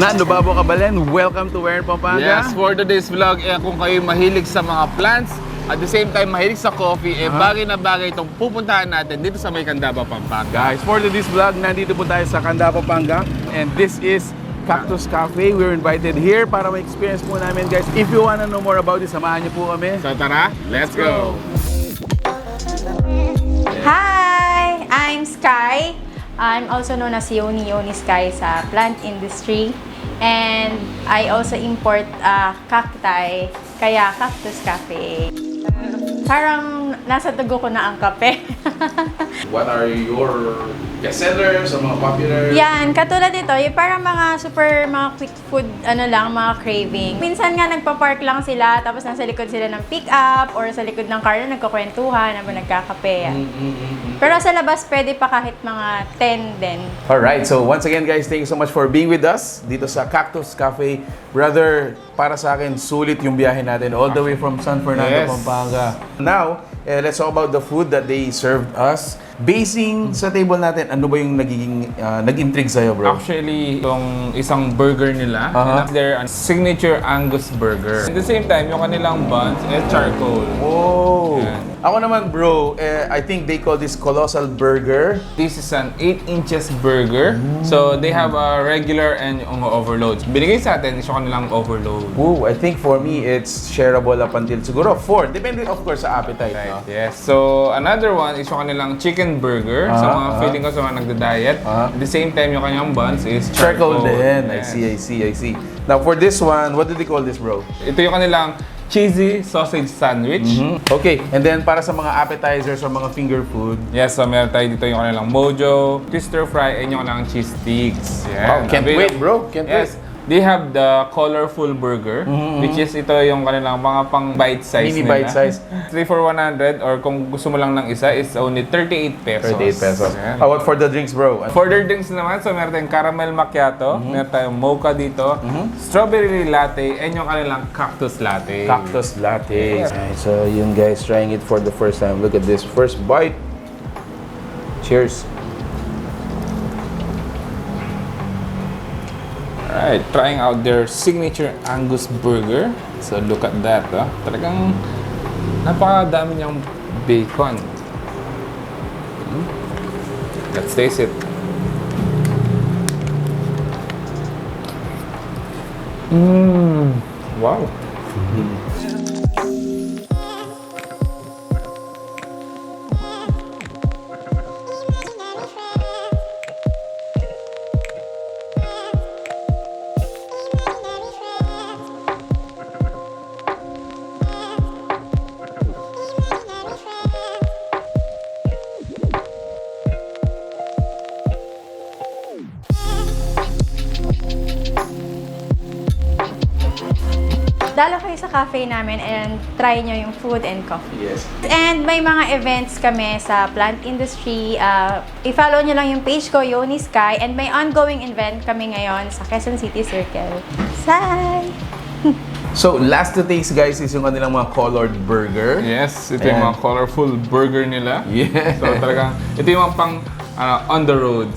Nando Babo Kabalen, welcome to Where in Pampanga. Yes, for today's vlog, kung kayo mahilig sa mga plants, at the same time mahilig sa coffee, bagay na bagay itong pupuntahan natin dito sa may Candaba, Pampanga. Guys, for today's vlog, nandito po tayo sa Candaba, Pampanga. And this is Cactus Cafe. We're invited here para ma-experience po namin, guys. If you wanna know more about it, samahan niyo po kami. So tara, let's go! Hi! I'm Sky. I'm also known as Yonyysky sa plant industry. And I also import cacti, kaya Cactus Cafe. Parang nasa dugo ko na ang kape. What are your bestsellers or mga popular? Yan, katulad ito, yung parang mga quick food, mga craving. Minsan nga nagpa-park lang sila, tapos nasa likod sila ng pick-up or sa likod ng car na nagkukwentuhan, habang nagkakape. Pero sa labas, pwede pa kahit mga 10 din. Alright, so once again guys, thank you so much for being with us dito sa Cactus Cafe. Brother, para sa akin, sulit yung biyahe natin all the way from San Fernando, Pampanga. Now, let's talk about the food that they served us. Basing sa table natin, ano ba yung nag-intrigue sa'yo, bro? Actually, itong isang burger nila, that's their signature Angus burger. At the same time, yung kanilang buns is charcoal. Oh! Ako naman, bro, I think they call this Colossal burger. This is an 8 inches burger. So, they have a regular and yung overload. Binigay sa atin is yung kanilang overload. Oh, I think for me, it's shareable up until siguro 4. Depende, of course, sa appetite. Right, No? yes. So, another one is yung kanilang chicken burger. Sa mga feeling ko sa mga nagda-diet. At the same time, yung kanyang buns is charcoal. Din. Yes. I see. Now, for this one, what do they call this, bro? Ito yung kanilang cheesy sausage sandwich. Okay, and then para sa mga appetizers or mga finger food. Yes, so meron tayo dito yung kanilang mojo, twister fry, and yung kanilang cheese sticks. Wow, Yeah. can't wait, bro. Can't wait. They have the colorful burger, which is ito yung kanilang mga pang bite size Mini nila. bite size. 3 for 100, or kung gusto mo lang ng isa, is only 38 pesos. 38 pesos. Yeah. How about for the drinks, bro? For their drinks naman, so meron tayong caramel macchiato, meron tayong mocha dito, strawberry latte, and yung kanilang cactus latte. Cactus latte. Yeah. Okay, so yun guys, trying it for the first time. Look at this first bite. Cheers. Alright, trying out their signature Angus burger. So look at that, talagang napakadami niyang bacon. Let's taste it. Wow. Dalo kayo sa cafe namin and try nyo yung food and coffee. Yes. And may mga events kami sa plant industry. I-follow nyo lang yung page ko, Yonyysky. And may ongoing event kami ngayon sa Quezon City Circle. Say! So, last to taste guys is yung kanilang mga colored burger. Yes, ito yung mga colorful burger nila. Yeah. So talagang, ito yung mga pang on the road.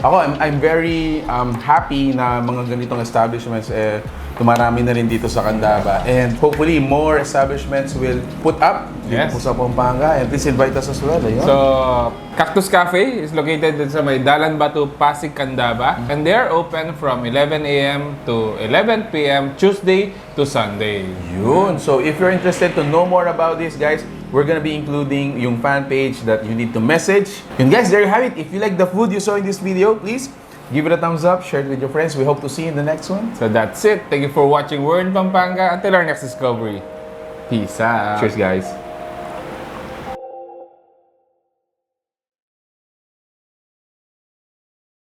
Ako, I'm very happy na mga ganitong establishments tumarami na rin dito sa Candaba. And hopefully, more establishments will put up dito po sa Pampanga. And please invite us as well. Ayun. So, Cactus Cafe is located sa may Dalan, Batu, Pasig, Candaba. And they are open from 11 a.m. to 11 p.m. Tuesday to Sunday. Yun. So, if you're interested to know more about this, guys, we're gonna be including yung fan page that you need to message. And guys, there you have it. If you like the food you saw in this video, please give it a thumbs up, share it with your friends. We hope to see you in the next one. So that's it. Thank you for watching We're in Pampanga. Until our next discovery. Peace out. Cheers, guys.